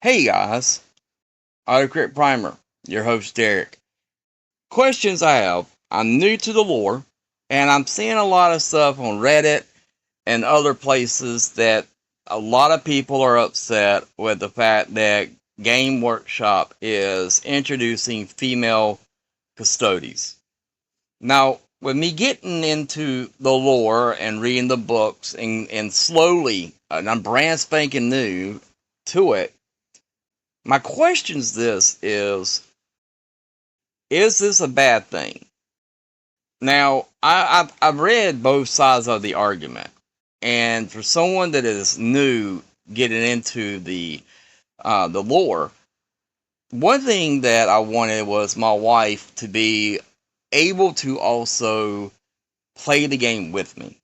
Hey guys, Autocrit Primer, your host Derek. Questions I have. I'm new to the lore, and I'm seeing a lot of stuff on Reddit and other places that a lot of people are upset with the fact that Game Workshop is introducing female custodies. Now, with me getting into the lore and reading the books and slowly, and I'm brand spanking new to it, my question is this a bad thing? Now, I've read both sides of the argument, and for someone that is new getting into the lore, one thing that I wanted was my wife to be able to also play the game with me.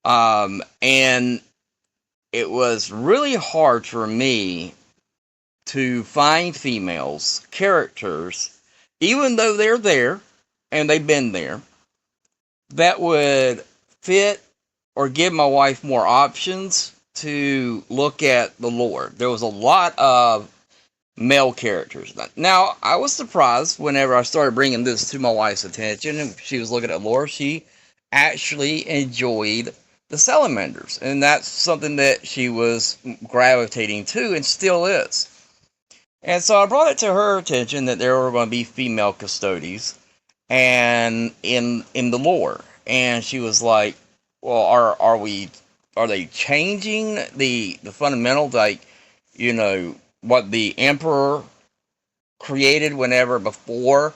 And it was really hard for me to find females characters, even though they're there and they've been there, that would fit or give my wife more options to look at the lore. There was a lot of male characters. Now, I was surprised whenever I started bringing this to my wife's attention and she was looking at lore. She actually enjoyed the salamanders, and that's something that she was gravitating to and still is. And so I brought it to her attention that there were going to be female custodies and in the lore. And she was like, "Well, are they changing the fundamentals, like, what the emperor created whenever before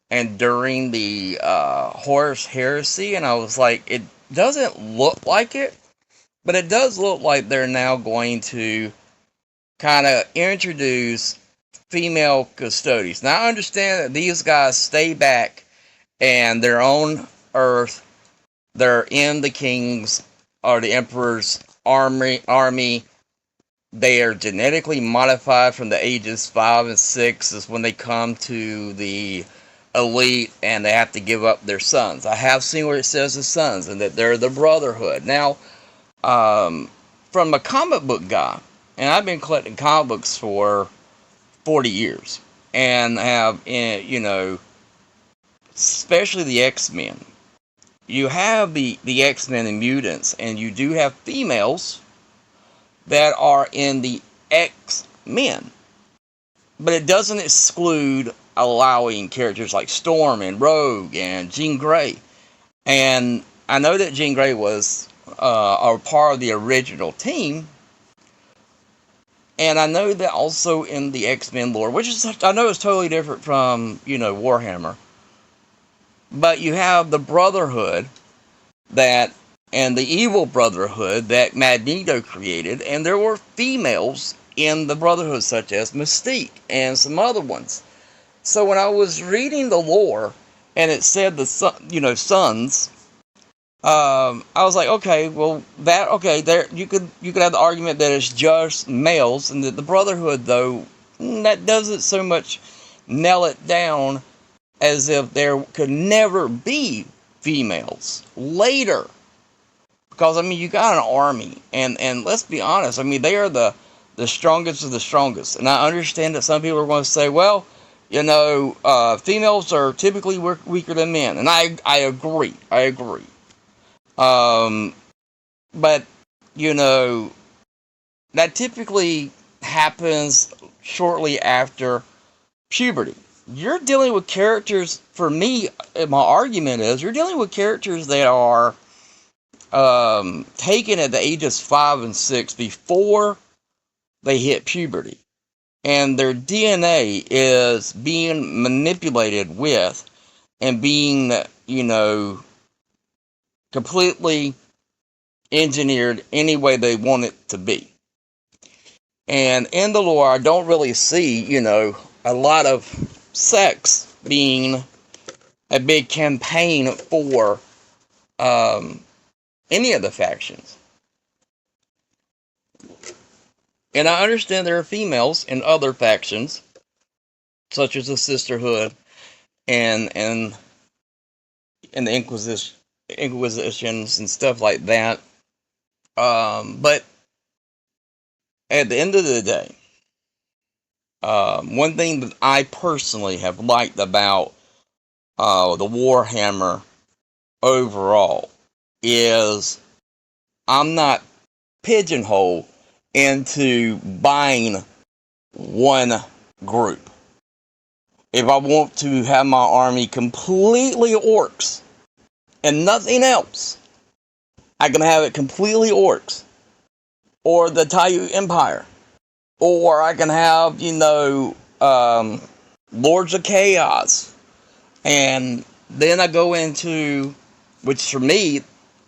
and during the Horus heresy?" And I was like, "It doesn't look like it, but it does look like they're now going to kind of introduce female custodies." Now I understand that these guys stay back and their own Earth. They're in the king's or the emperor's army. They are genetically modified from the ages 5 and 6 is when they come to the elite, and they have to give up their sons. I have seen where it says the sons and that they're the brotherhood. Now, from a comic book guy, and I've been collecting comic books for 40 years, and have, especially the X-Men. You have the X-Men and mutants, and you do have females that are in the X-Men. But it doesn't exclude allowing characters like Storm and Rogue and Jean Grey. And I know that Jean Grey was a part of the original team. And I know that also in the X-Men lore, which is, I know is totally different from, Warhammer. But you have the Brotherhood that, and the evil Brotherhood that Magneto created, and there were females in the Brotherhood, such as Mystique and some other ones. So when I was reading the lore, and it said sons, I was like, okay, well, there you could have the argument that it's just males, and that the Brotherhood, though, that doesn't so much nail it down as if there could never be females later. Because, I mean, you got an army, and let's be honest, I mean, they are the strongest of the strongest. And I understand that some people are going to say, well, females are typically weaker than men. And I agree. But, that typically happens shortly after puberty. You're dealing with characters, for me, my argument is, you're dealing with characters that are taken at the ages 5 and 6 before they hit puberty. And their DNA is being manipulated with and being, completely engineered any way they want it to be. And in the lore, I don't really see, a lot of sex being a big campaign for any of the factions. And I understand there are females in other factions, such as the Sisterhood and the Inquisitions and stuff like that. But at the end of the day, One thing that I personally have liked about the Warhammer overall is I'm not pigeonholed into buying one group. If I want to have my army completely orcs and nothing else, I can have it completely orcs, or the Taiyu Empire, or I can have, Lords of Chaos, and then I go into, which for me,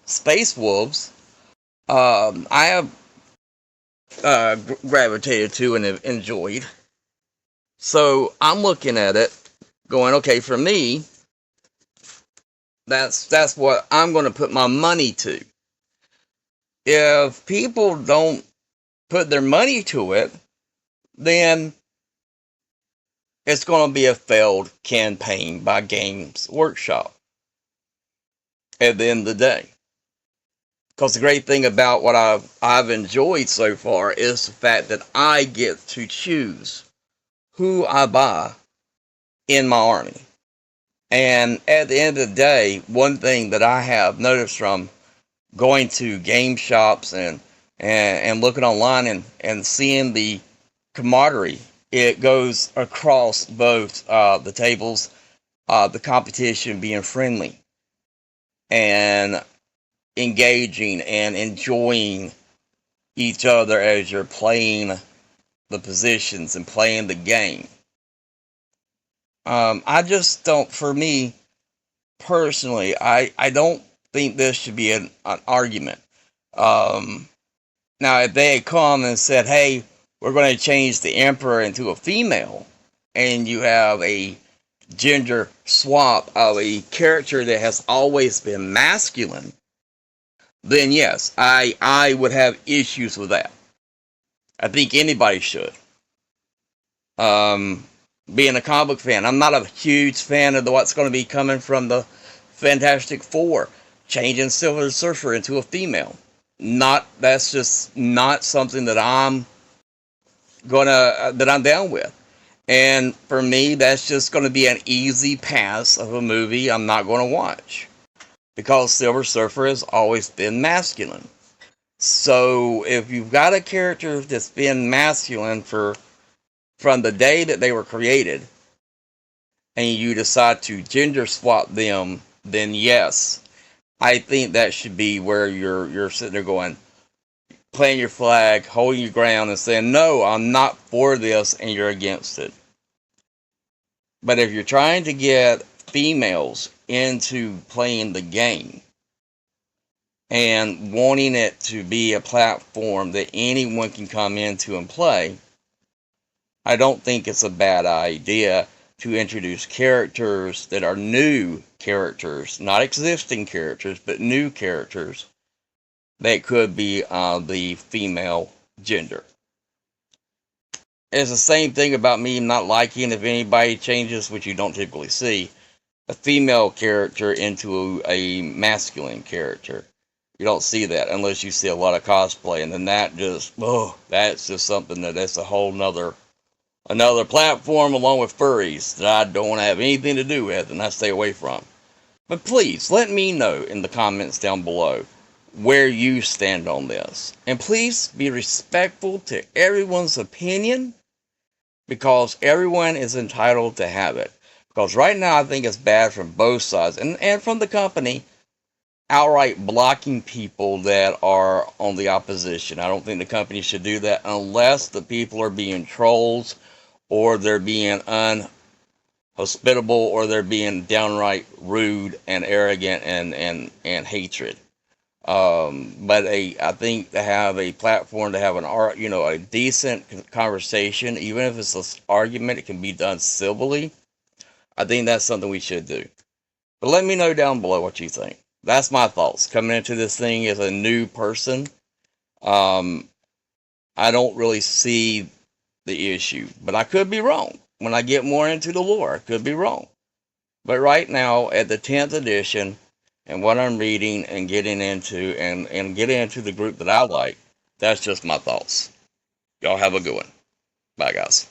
Space Wolves. I have gravitated to and have enjoyed. So I'm looking at it, going, okay, for me, that's what I'm going to put my money to. If people don't put their money to it, then it's going to be a failed campaign by Games Workshop at the end of the day. Because the great thing about what I've enjoyed so far is the fact that I get to choose who I buy in my army. And at the end of the day, one thing that I have noticed from going to game shops and looking online and seeing the camaraderie, it goes across both the tables, the competition being friendly and engaging and enjoying each other as you're playing the positions and playing the game. I just don't, for me personally, I don't think this should be an argument. Um, Now, if they had come and said, hey, we're going to change the emperor into a female, and you have a gender swap of a character that has always been masculine, then yes, I would have issues with that. I think anybody should. Um, Being a comic book fan, I'm not a huge fan of what's going to be coming from the Fantastic Four, changing Silver Surfer into a female. That's just not something that I'm down with. And for me, that's just going to be an easy pass of a movie I'm not going to watch, because Silver Surfer has always been masculine. So if you've got a character that's been masculine from the day that they were created, and you decide to gender swap them, then yes, I think that should be where you're sitting there going, playing your flag, holding your ground, and saying, no, I'm not for this, and you're against it. But if you're trying to get females into playing the game and wanting it to be a platform that anyone can come into and play, I don't think it's a bad idea to introduce characters that are new characters, not existing characters, but new characters that could be the female gender. It's the same thing about me not liking, if anybody changes, which you don't typically see, a female character into a masculine character. You don't see that unless you see a lot of cosplay, and then that's just something that's a whole another platform along with furries that I don't want to have anything to do with and I stay away from. But please let me know in the comments down below where you stand on this. And please be respectful to everyone's opinion, because everyone is entitled to have it. Because right now I think it's bad from both sides, and from the company outright blocking people that are on the opposition. I don't think the company should do that unless the people are being trolls, or they're being unhospitable, or they're being downright rude and arrogant and hatred. But I think to have a platform to have a decent conversation, even if it's an argument, it can be done civilly. I think that's something we should do. But let me know down below what you think. That's my thoughts coming into this thing as a new person. Um, I don't really see the issue, but I could be wrong. When I get more into the lore, I could be wrong. But right now, at the 10th edition, and what I'm reading and getting into, and getting into the group that I like, that's just my thoughts. Y'all have a good one. Bye, guys.